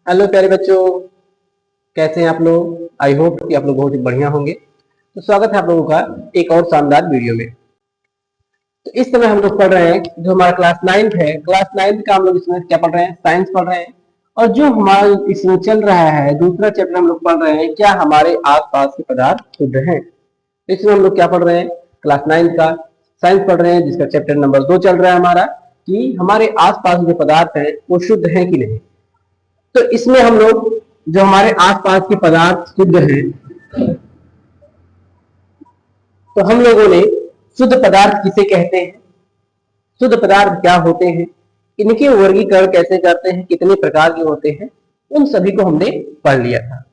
Hello प्यारे बच्चों, कैसे हैं आप लोग। आई होप कि आप लोग बहुत ही बढ़िया होंगे। तो स्वागत है आप लोगों का एक और शानदार वीडियो में। तो इस समय हम लोग पढ़ रहे हैं जो हमारा क्लास 9th है। क्लास 9th का हम लोग इसमें क्या पढ़ रहे हैं, साइंस पढ़ रहे हैं। और जो हमारा इसमें चल रहा है दूसरा चैप्टर हम लोग पढ़ रहे हैं, क्या हमारे आसपास के पदार्थ शुद्ध हैं। इसमें हम लोग क्या पढ़ रहे हैं, क्लास 9th का साइंस पढ़ रहे हैं, जिसका चैप्टर नंबर 2 चल रहा है हमारा, कि हमारे आसपास जो पदार्थ हैं वो शुद्ध हैं कि नहीं। तो इसमें हम लोग जो हमारे आसपास के पदार्थ शुद्ध हैं, तो हम लोगों ने शुद्ध पदार्थ किसे कहते हैं, शुद्ध पदार्थ क्या होते हैं, इनके वर्गीकरण कैसे करते हैं, कितने प्रकार के होते हैं, उन सभी को हमने पढ़ लिया था।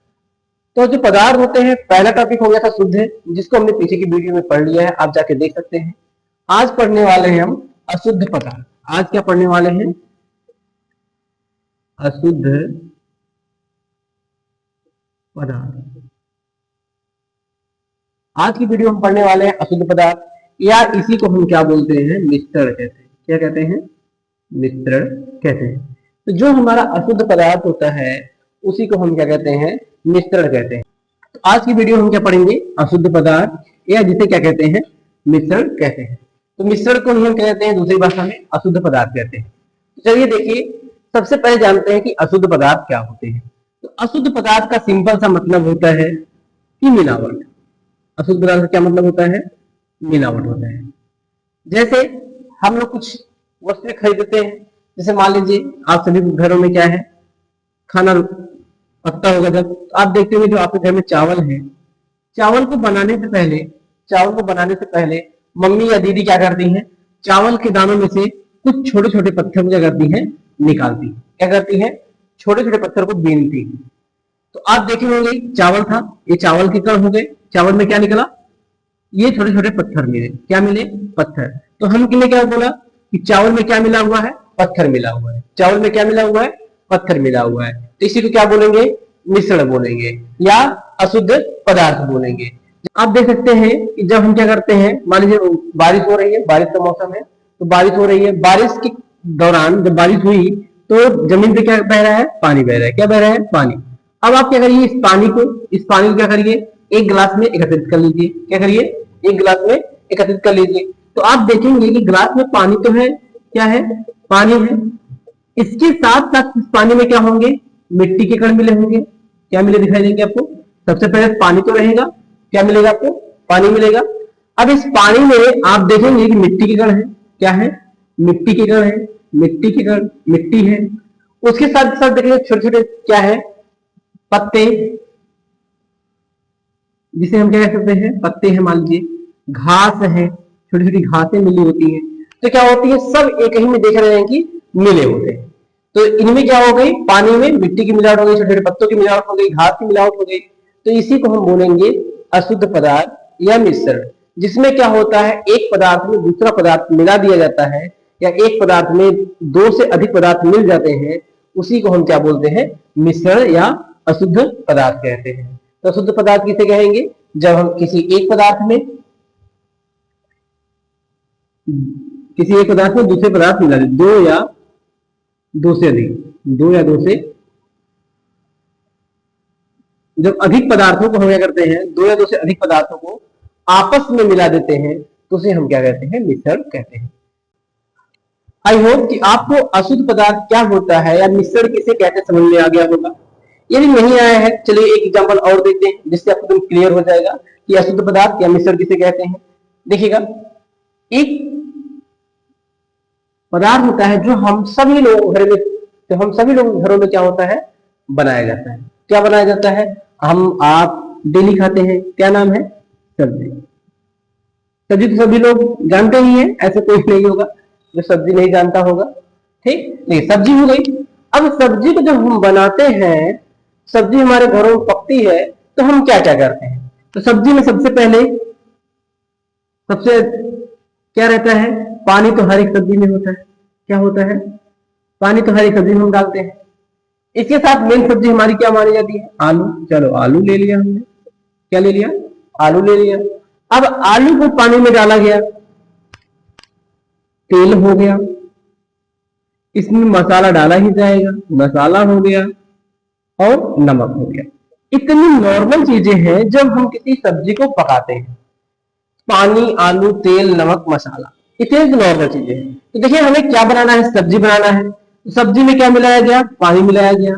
तो जो पदार्थ होते हैं, पहला टॉपिक हो गया था शुद्ध, जिसको हमने पीछे की वीडियो में पढ़ लिया है, आप जाके देख सकते हैं। आज पढ़ने वाले हैं हम अशुद्ध पदार्थ। आज क्या पढ़ने वाले हैं, अशुद्ध पदार्थ। आज की वीडियो हम पढ़ने वाले हैं अशुद्ध पदार्थ, या इसी को हम क्या बोलते हैं, मिश्रण कहते हैं। क्या कहते हैं, मिश्रण कहते हैं। तो जो हमारा अशुद्ध पदार्थ होता है उसी को हम क्या कहते हैं, मिश्रण कहते हैं। तो आज की वीडियो हम क्या पढ़ेंगे, अशुद्ध पदार्थ, या जिसे क्या कहते हैं, मिश्रण कहते हैं। तो मिश्रण को हम कहते हैं दूसरी भाषा में अशुद्ध पदार्थ कहते हैं। तो चलिए देखिए, सबसे पहले जानते हैं कि अशुद्ध पदार्थ क्या होते हैं। तो अशुद्ध पदार्थ का सिंपल सा मतलब होता है कि मिलावट। अशुद्ध पदार्थ का क्या मतलब होता है, मिलावट होता है। जैसे हम लोग कुछ वस्तुएं खरीदते हैं, जैसे मान लीजिए आप सभी घरों में क्या है, खाना पकता होगा जब, तो आप देखते होंगे जो आपके घर में चावल है, चावल को बनाने से पहले मम्मी या दीदी क्या करती हैं, चावल के दानों में से कुछ छोटे छोटे पत्थर क्या करती हैं, निकालती। क्या करती है, छोटे छोटे पत्थर को बीनती। तो आप देखे होंगे चावल था, ये चावल के कण हो गए, चावल में क्या निकला, ये छोटे छोटे पत्थर मिले। क्या मिले, पत्थर। तो हम किन्हें क्या बोला कि चावल में क्या मिला हुआ है, पत्थर मिला हुआ है। चावल में क्या मिला हुआ है, पत्थर मिला हुआ है। तो इसी को क्या बोलेंगे, मिश्रण बोलेंगे या अशुद्ध पदार्थ बोलेंगे। आप देख सकते हैं कि जब हम क्या करते हैं, मान लीजिए बारिश हो रही है, बारिश का मौसम है, तो बारिश हो रही है, बारिश के दौरान जब बारिश हुई तो जमीन पे क्या बह रहा है, पानी बह रहा है। क्या बह रहा है, पानी। अब आप क्या करिए, इस पानी को क्या करिए, एक गिलास में एकत्रित कर लीजिए। क्या करिए, एक गिलास में एकत्रित कर लीजिए। तो आप देखेंगे कि गिलास में पानी तो है, क्या है, पानी है। इसके साथ साथ इस पानी में क्या होंगे, मिट्टी के कण मिले होंगे। क्या मिले दिखाई देंगे आपको, सबसे पहले पानी तो रहेगा, क्या मिलेगा आपको, पानी मिलेगा। अब इस पानी में आप देखेंगे कि मिट्टी के कण है। क्या है, मिट्टी के कण है, मिट्टी के कण, मिट्टी है। उसके साथ साथ देखेंगे छोटे छोटे क्या है, पत्ते, जिसे हम क्या कह सकते हैं, पत्ते हैं, मान लीजिए घास है, छोटी छोटी घासें मिली होती है। तो क्या होती है, सब एक ही में देख रहे हैं कि मिले होते हैं। तो इनमें क्या हो गई, पानी में मिट्टी की मिलावट हो गई, छोटे छोटे पत्तों की मिलावट हो गई, घास की मिलावट हो गई। तो इसी को हम बोलेंगे अशुद्ध पदार्थ या मिश्रण, जिसमें क्या होता है, एक पदार्थ में दूसरा पदार्थ मिला दिया जाता है, या एक पदार्थ में दो से अधिक पदार्थ मिल जाते हैं, उसी को हम क्या बोलते हैं, मिश्रण या अशुद्ध पदार्थ कहते हैं। तो अशुद्ध पदार्थ किसे कहेंगे, जब हम किसी एक पदार्थ में दूसरे पदार्थ मिला दे, दो या दो से जब अधिक पदार्थों को हम क्या करते हैं, दो या दो से अधिक पदार्थों को आपस में मिला देते हैं, तो उसे हम क्या कहते हैं, मिश्रण कहते हैं। आई होप कि आपको अशुद्ध पदार्थ क्या होता है या मिश्रण किसे कहते समझ में आ गया होगा। यदि नहीं आया है, चलिए एक एग्जांपल और देखते हैं, जिससे आपको एकदम क्लियर हो जाएगा कि अशुद्ध पदार्थ या मिश्रण किसे कहते हैं। देखिएगा, एक पदार्थ होता है जो हम सभी लोग घरों में क्या होता है, बनाया जाता है। क्या बनाया जाता है, हम आप डेली खाते हैं, क्या नाम है, सब्जी। सब्जी तो सभी लोग जानते ही हैं, ऐसे कोई नहीं होगा जो सब्जी नहीं जानता होगा। ठीक, नहीं, सब्जी हो गई। अब सब्जी को जब हम बनाते हैं, सब्जी हमारे घरों में पकती है, तो हम क्या क्या करते हैं। तो सब्जी में सबसे क्या रहता है, पानी तो हर एक सब्जी में होता है। क्या होता है, पानी तो हर एक सब्जी में हम डालते हैं। इसके साथ मेन सब्जी हमारी क्या मानी जाती है, आलू। चलो आलू ले लिया हमने, क्या ले लिया, आलू ले लिया। अब आलू को पानी में डाला गया, तेल हो गया, इसमें मसाला डाला ही जाएगा, मसाला हो गया, और नमक हो गया। इतनी नॉर्मल चीजें हैं जब हम किसी सब्जी को पकाते हैं, पानी, आलू, तेल, नमक, मसाला, इतनी नॉर्मल चीजें हैं। तो देखिए हमें क्या बनाना है, सब्जी बनाना है। तो सब्जी में क्या मिलाया गया, पानी मिलाया गया,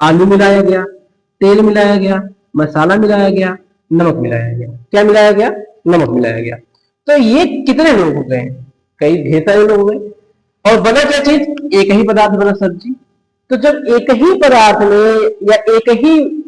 आलू मिलाया गया, तेल मिलाया गया, मसाला मिलाया गया, नमक मिलाया गया। क्या मिलाया गया, नमक मिलाया गया। तो ये कितने लोग हो गए, कई ढेर सारे लोग हो गए। और बना क्या चीज, एक ही पदार्थ बना, सब्जी। तो जब एक ही पदार्थ में या एक ही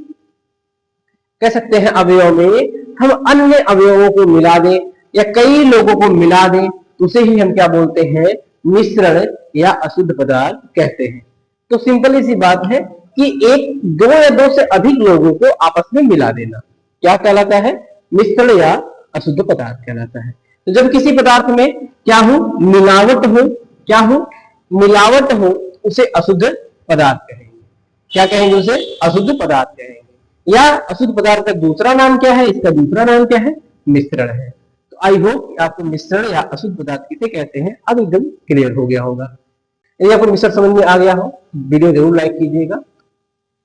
कह सकते हैं अवयव में हम अन्य अवयवों को मिला दें या कई लोगों को मिला दें, उसे ही हम क्या बोलते हैं, मिश्रण या अशुद्ध पदार्थ कहते हैं। तो सिंपल सी बात है कि एक, दो या दो से अधिक लोगों को आपस में मिला देना क्या कहलाता है, मिश्रण या अशुद्ध पदार्थ कहलाता है। तो जब किसी पदार्थ में क्या हो, मिलावट हो, क्या हो, मिलावट हो, उसे अशुद्ध पदार्थ कहेंगे। क्या कहेंगे, उसे अशुद्ध पदार्थ कहेंगे। या अशुद्ध पदार्थ का दूसरा नाम क्या है, इसका दूसरा नाम क्या है, मिश्रण है। तो आई होप आपको मिश्रण या अशुद्ध पदार्थ किसे कहते हैं अब एकदम क्लियर हो गया होगा। यदि आपको मिश्रण समझ में आ गया हो, वीडियो जरूर लाइक कीजिएगा।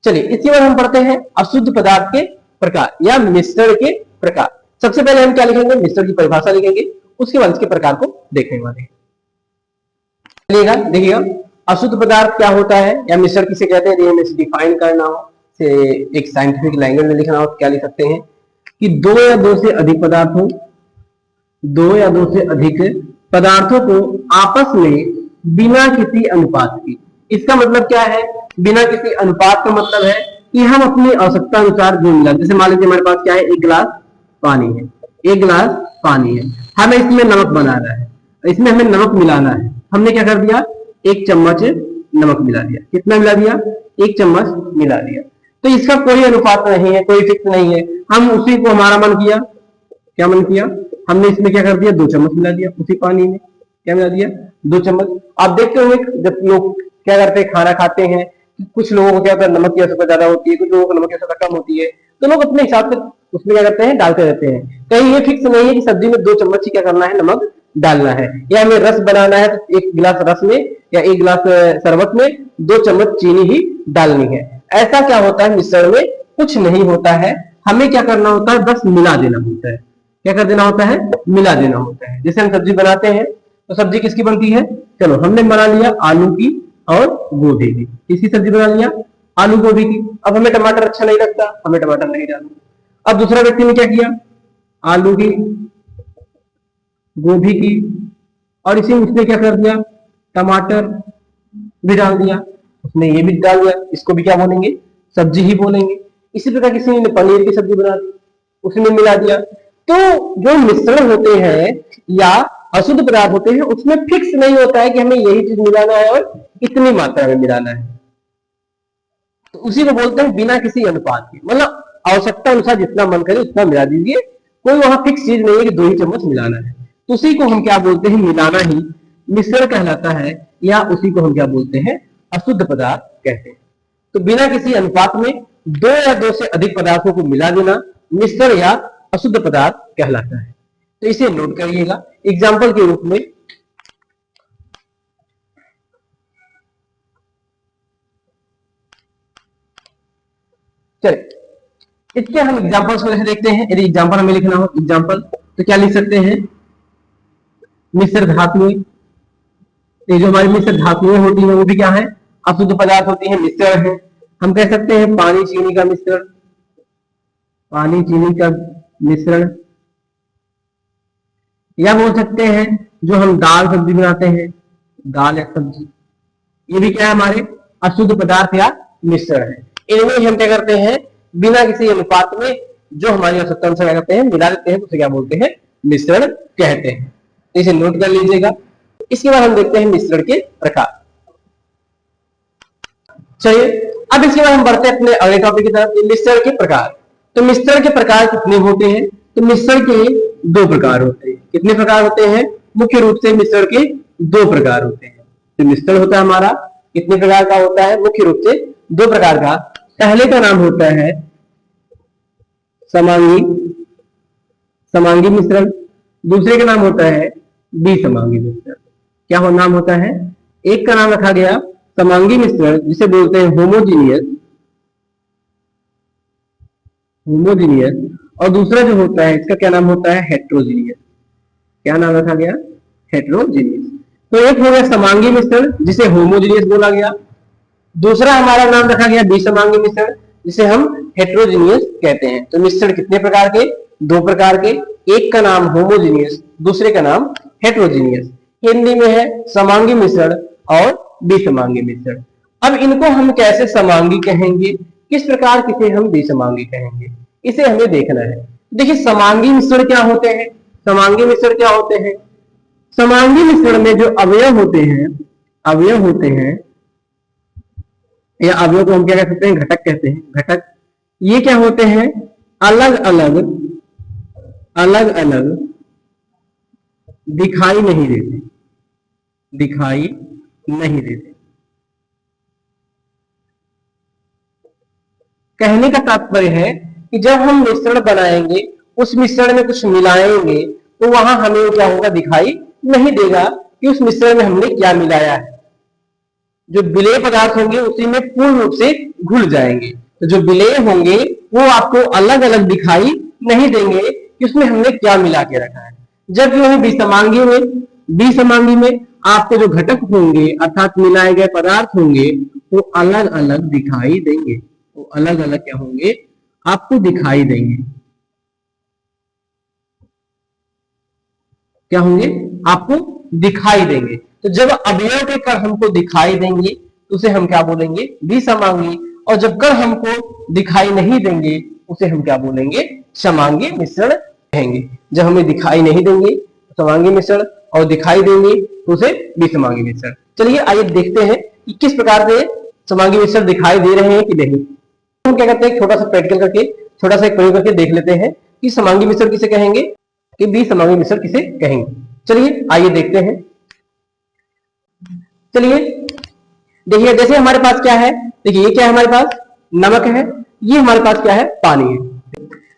चलिए इसके बाद हम पढ़ते हैं अशुद्ध पदार्थ के प्रकार या मिश्रण के प्रकार। सबसे पहले हम क्या लिखेंगे, मिश्रण की परिभाषा लिखेंगे, उसके बाद इसके प्रकार को देखने वाले। देखिएगा अशुद्ध पदार्थ क्या होता है या मिश्रण किसे कहते हैं, यदि हमें डिफाइन करना हो, एक साइंटिफिक लैंग्वेज में लिखना हो तो क्या लिख सकते हैं कि दो या दो से अधिक पदार्थ हो, दो या दो से अधिक पदार्थों को आपस में बिना किसी अनुपात की। इसका मतलब क्या है, बिना किसी अनुपात का मतलब है कि हम अपनी आवश्यकता अनुसार जो मिला, जैसे मान लीजिए हमारे पास क्या है, एक गिलास पानी है, एक गिलास पानी है, हमें इसमें नमक बनाना है, इसमें हमें नमक मिलाना है। हमने क्या कर दिया, एक चम्मच नमक मिला दिया। कितना मिला दिया, एक चम्मच मिला दिया। तो इसका कोई अनुपात नहीं है, कोई फिक्स नहीं है। हम उसी को हमारा मन किया, क्या मन किया, हमने इसमें क्या कर दिया, 2 चम्मच मिला दिया, उसी पानी में क्या मिला दिया, 2 चम्मच। आप देखते होंगे जब लोग क्या करते हैं, खाना खाते हैं, कुछ लोगों को क्या होता है, नमक की आवश्यकता ज्यादा होती है, कुछ लोगों को नमक की आवश्यकता कम होती है, तो लोग अपने हिसाब से उसमें क्या करते हैं, डालते रहते हैं। कहीं ये फिक्स नहीं है कि सब्जी में 2 चम्मच ही क्या करना है, नमक डालना है, या हमें रस बनाना है तो 1 गिलास रस में या 1 गिलास शरबत में 2 चम्मच चीनी ही डालनी है। ऐसा क्या होता है, मिश्रण में कुछ नहीं होता है। हमें क्या करना होता है, बस मिला देना होता है। क्या कर देना होता है, मिला देना होता है। जैसे हम सब्जी बनाते हैं तो सब्जी किसकी बनती है, चलो हमने बना लिया आलू की और गोभी की। किसकी सब्जी बना लिया, आलू गोभी की। अब हमें टमाटर अच्छा नहीं लगता, हमें टमाटर नहीं डालना। अब दूसरा व्यक्ति ने क्या किया, आलू की, गोभी की, और इसी में उसने क्या कर दिया, टमाटर भी डाल दिया, उसने ये भी डाल दिया, इसको भी क्या बोलेंगे, सब्जी ही बोलेंगे। इसी प्रकार किसी ने पनीर की सब्जी बना दी, उसमें मिला दिया। तो जो मिश्रण होते हैं या अशुद्ध पदार्थ होते हैं, उसमें फिक्स नहीं होता है कि हमें यही चीज मिलाना है और इतनी मात्रा में मिलाना है। तो उसी को बोलते हैं बिना किसी अनुपात के, मतलब आवश्यकता अनुसार जितना मन करे उतना मिला दीजिए। कोई वहां फिक्स चीज नहीं है कि 2 ही चम्मच मिलाना है। तो उसी को हम क्या बोलते हैं, मिलाना ही मिश्रण कहलाता है, या उसी को हम क्या बोलते हैं, अशुद्ध पदार्थ कहते हैं। तो बिना किसी अनुपात में 2 या 2 से अधिक पदार्थों को मिला देना मिश्रण या अशुद्ध पदार्थ कहलाता है। तो इसे नोट करिएगा एग्जाम्पल के रूप में। चलिए इसके हम एग्जाम्पल्स को देखते हैं। यदि एग्जाम्पल हमें लिखना हो एग्जाम्पल, तो क्या लिख सकते हैं, मिश्र धातुएं। ये जो हमारी मिश्र धातुएं होती हैं वो भी क्या है, अशुद्ध पदार्थ होती हैं, मिश्रण है। हम कह सकते हैं पानी चीनी का मिश्रण, पानी चीनी का मिश्रण। या बोल सकते हैं जो हम दाल सब्जी बनाते हैं, दाल या सब्जी, ये भी क्या है, हमारे अशुद्ध पदार्थ या मिश्रण है। इनमें हम क्या करते हैं, बिना किसी अनुपात में जो हमारी आवश्यकता अनुसार क्या करते हैं, मिला देते हैं, उसे क्या बोलते हैं, मिश्रण कहते हैं। इसे नोट कर लीजिएगा। इसके बाद हम देखते हैं मिश्रण के प्रकार। चलिए अब इसके बाद हम बढ़ते हैं अपने अगले टॉपिक की तरफ, मिश्रण के प्रकार। तो मिश्रण के प्रकार कितने होते हैं, तो मिश्रण के 2 प्रकार होते हैं। कितने प्रकार होते हैं, मुख्य रूप से मिश्रण के 2 प्रकार होते हैं। तो मिश्रण होता है हमारा कितने प्रकार का होता है, मुख्य रूप से 2 प्रकार का। पहले का नाम होता है समांगी मिश्रण, दूसरे का नाम होता है विसमांगी मिश्रण। क्या नाम होता है, एक का नाम रखा गया समांगी मिश्रण जिसे बोलते हैं होमोजीनियस होमोजीनियस, और दूसरा जो होता है इसका क्या नाम होता है, हेट्रोजीनियस। क्या नाम रखा गया, हेट्रोजीनियस। तो एक हो गया समांगी मिश्रण जिसे होमोजीनियस बोला गया, दूसरा हमारा नाम रखा गया विसमांगी मिश्रण जिसे हम हेट्रोजीनियस कहते हैं। तो मिश्रण कितने प्रकार के, दो प्रकार के, एक का नाम होमोजीनियस, दूसरे का नाम हेट्रोजीनियस। हिंदी में है समांगी मिश्रण और विसमांगी मिश्रण। अब इनको हम कैसे समांगी कहेंगे, किस प्रकार किसे हम विसमांगी कहेंगे, इसे हमें देखना है। देखिए समांगी मिश्रण क्या होते हैं, समांगी मिश्रण क्या होते हैं, समांगी मिश्रण में जो अवयव होते हैं, अवयव होते हैं या अवयव को हम क्या कह सकते हैं, घटक कहते हैं, घटक। ये क्या होते हैं, अलग अलग, अलग अलग दिखाई नहीं देते, दिखाई नहीं देते। कहने का तात्पर्य है कि जब हम मिश्रण बनाएंगे, उस मिश्रण में कुछ मिलाएंगे, तो वहां हमें क्या होगा, दिखाई नहीं देगा कि उस मिश्रण में हमने क्या मिलाया है। जो विलेय पदार्थ होंगे उसी में पूर्ण रूप से घुल जाएंगे। तो जो विलेय होंगे वो आपको अलग अलग दिखाई नहीं देंगे कि उसमें हमने क्या मिला के रखा है। जबकि वही विसमांगी में, विसमांगी में आपको जो घटक होंगे अर्थात मिलाए गए पदार्थ होंगे वो अलग अलग दिखाई देंगे, वो अलग अलग क्या होंगे, आपको दिखाई देंगे। क्या होंगे, आपको दिखाई देंगे। तो जब अवयव के कण हमको दिखाई देंगे तो उसे हम क्या बोलेंगे, विसमांगी, और जब कण हमको दिखाई नहीं देंगे उसे हम क्या बोलेंगे, समांगी मिश्रण कहेंगे। जब हमें दिखाई नहीं देंगे समांगी मिश्रण, और दिखाई देंगे तो उसे विसमांगी मिश्रण। चलिए आइए देखते हैं कि किस प्रकार से समांगी मिश्रण दिखाई दे रहे हैं कि नहीं। हम क्या करते हैं, छोटा सा प्रैक्टिकल करके, छोटा सा एक प्रयोग करके देख लेते हैं कि समांगी मिश्रण किसे कहेंगे, कि विसमांगी मिश्रण किसे कहेंगे। चलिए आइए देखते हैं। चलिए देखिए, जैसे हमारे पास क्या है, देखिए ये क्या है, हमारे पास नमक है, ये हमारे पास क्या है, पानी है।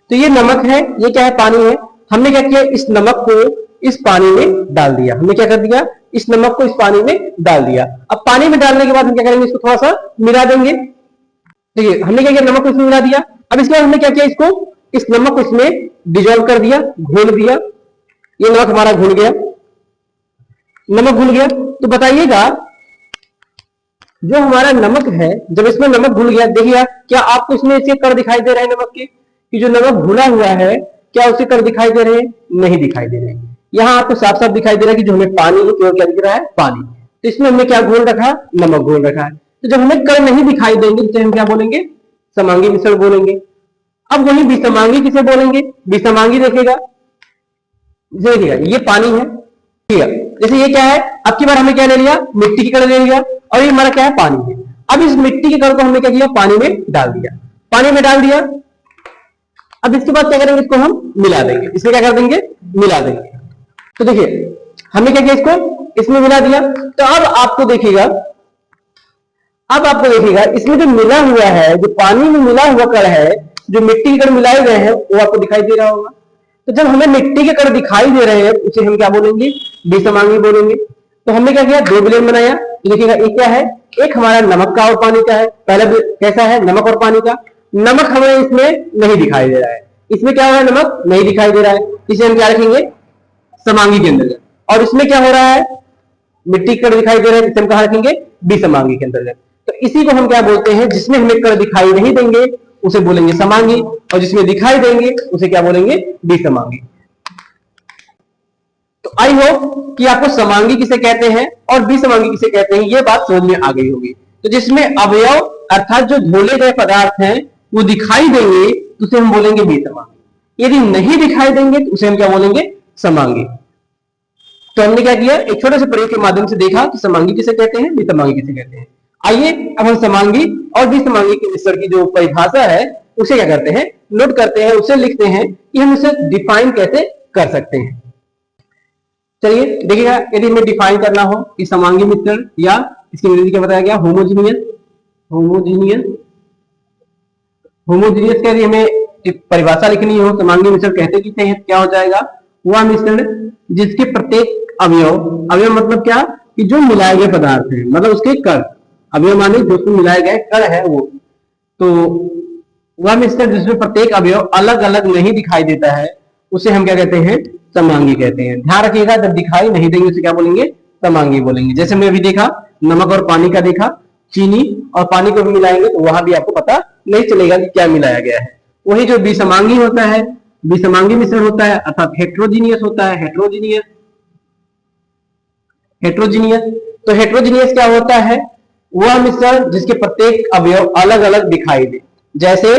तो ये नमक है, ये क्या है, पानी है। हमने क्या किया, इस नमक को इस पानी में डाल दिया। हमने क्या कर दिया, इस नमक को इस पानी में डाल दिया। अब पानी में डालने के बाद हम क्या करेंगे, इसको थोड़ा सा मिला देंगे। देखिए हमने क्या किया, नमक को इसमें मिला दिया। अब इसके बाद हमने क्या किया, इसको, इस नमक को इसमें डिजोल्व कर दिया, घोल दिया। ये नमक हमारा घुल गया, नमक घुल गया। तो बताइएगा जो हमारा नमक है, जब इसमें नमक घुल गया, देखिए क्या आपको इसमें ऐसे कण दिखाई दे रहे हैं नमक के, कि जो नमक घुला हुआ है क्या उसे कण दिखाई दे रहे हैं, नहीं दिखाई दे रहे हैं। यहाँ आपको साफ साफ दिखाई दे रहा है कि जो हमें पानी है केवल क्या दिख रहा है, पानी। तो इसमें हमने क्या घोल रखा, नमक घोल रखा है। तो जब हमें कण नहीं दिखाई देंगे तो हम क्या बोलेंगे, समांगी मिश्रण बोलेंगे। अब वही विसमांगी किसे बोलेंगे, विसमांगी देखिएगा, देखिएगा ये पानी है, ठीक है। जैसे ये क्या है, अब की बार हमने क्या ले लिया, मिट्टी की कण ले लिया, और ये हमारा क्या है, पानी है। अब इस मिट्टी के कण को हमने क्या किया, पानी में डाल दिया, पानी में डाल दिया। अब इसके बाद क्या करेंगे, इसको हम मिला देंगे, इसमें क्या कर देंगे, मिला देंगे। तो देखिए हमने क्या किया, इसको इसमें मिला दिया। तो अब आपको देखिएगा, अब आपको देखिएगा इसमें जो मिला हुआ है, जो पानी में मिला हुआ कण है, जो मिट्टी के कण मिलाए गए हैं वो आपको दिखाई दे रहा होगा। तो जब हमें मिट्टी के कण दिखाई दे रहे हैं उसे हम क्या बोलेंगे, विसमांगी बोलेंगे। तो हमने क्या किया, दो विलयन बनाया। देखिएगा एक क्या है, एक हमारा नमक का और पानी का है। पहला कैसा है, नमक और पानी का। नमक हमें इसमें नहीं दिखाई दे रहा है, इसमें क्या हो रहा है, नमक नहीं दिखाई दे रहा है, इसे हम क्या रखेंगे, समांगी के अंतर्गत। और इसमें क्या हो रहा है, मिट्टी कण दिखाई दे रहा है, इसे हम कहां रखेंगे, विसमांगी के अंतर्गत। तो इसी को हम क्या बोलते हैं, जिसमें हमें कण दिखाई नहीं देंगे उसे बोलेंगे समांगी, और जिसमें दिखाई देंगे उसे क्या बोलेंगे, विसमांगी। तो आई होप कि आपको समांगी किसे कहते हैं और विसमांगी किसे कहते हैं ये बात समझ में आ गई होगी। तो जिसमें अवयव अर्थात जो घोले गए पदार्थ हैं वो दिखाई देंगे तो उसे हम बोलेंगे विसमांगी, यदि नहीं दिखाई देंगे तो उसे हम क्या बोलेंगे, समांगी। तो हमने क्या किया, एक छोटे से प्रयोग के माध्यम से देखा कि समांगी किसे कहते हैं, विसमांगी किसे कहते हैं। आइए अब हम समांगी और विसमांगी के मिश्रण की जो परिभाषा है उसे क्या करते हैं, नोट करते हैं, उसे लिखते हैं कि हम उसे डिफाइन कैसे कर सकते हैं। चलिए देखिएगा, यदि हमें डिफाइन करना हो कि समांगी मिश्रण या इसकी अंग्रेजी क्या बताया गया, होमोजीनियस, होमोजीनियस, होमोजीनियस के यदि हमें परिभाषा लिखनी हो, समांगी मिश्रण कहते किसे हैं, क्या हो जाएगा, वह मिश्रण जिसके प्रत्येक अवयव, अवयव मतलब क्या, कि जो मिलाए गए पदार्थ हैं, मतलब उसके कण, अवयव माने जो उसमें मिलाए गए कण है वो, तो वह मिश्रण जिसमें प्रत्येक अवयव अलग अलग नहीं दिखाई देता है उसे हम क्या कहते हैं, समांगी कहते हैं। ध्यान रखिएगा, जब दिखाई नहीं देंगे उसे क्या बोलेंगे, समांगी बोलेंगे। जैसे हमने अभी देखा नमक और पानी का देखा, चीनी और पानी को भी मिलाएंगे तो वहां भी आपको पता नहीं चलेगा कि क्या मिलाया गया है। वही जो विसमांगी होता है, विसमांगी मिश्रण होता है अर्थात हेट्रोजीनियस होता है, हेट्रोजीनियस हेट्रोजीनियस तो हेट्रोजीनियस क्या होता है, वह मिश्रण जिसके प्रत्येक अवयव अलग अलग दिखाई दे। जैसे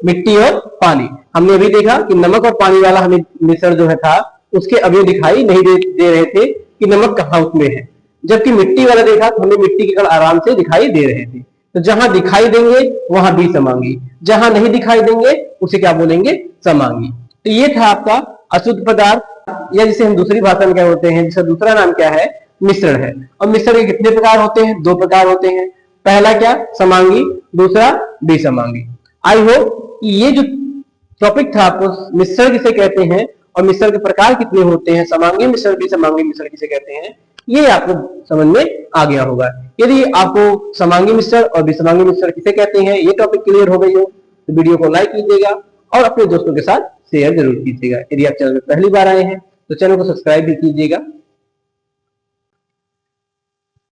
मिट्टी और पानी, हमने अभी देखा कि नमक और पानी वाला हमें मिश्रण जो है था उसके अवयव दिखाई नहीं दे रहे थे कि नमक कहाँ उसमें है, जबकि मिट्टी वाला देखा तो हमें मिट्टी के कण आराम से दिखाई दे रहे थे। तो जहां दिखाई देंगे वहां भी समांगी, जहां नहीं दिखाई देंगे उसे क्या बोलेंगे, समांगी। तो ये था आपका अशुद्ध पदार्थ, या जिसे हम दूसरी भाषा में क्या बोलते हैं, जिसका दूसरा नाम क्या है, मिश्रण है। और मिश्रण के कितने प्रकार होते हैं, दो प्रकार होते हैं। पहला क्या, समांगी, दूसरा विसमांगी। आई होप ये जो टॉपिक था आपको मिश्रण किसे कहते हैं और मिश्रण के प्रकार कितने होते हैं, समांगी मिश्रण विसमांगी मिश्रण किसे कहते हैं, ये आपको समझ में आ गया होगा। यदि आपको समांगी मिश्रण और विसमांगी मिश्रण किसे कहते हैं ये टॉपिक क्लियर हो गई हो तो वीडियो को लाइक कीजिएगा और अपने दोस्तों के साथ शेयर जरूर कीजिएगा। यदि आप चैनल में पहली बार आए हैं तो चैनल को सब्सक्राइब भी कीजिएगा।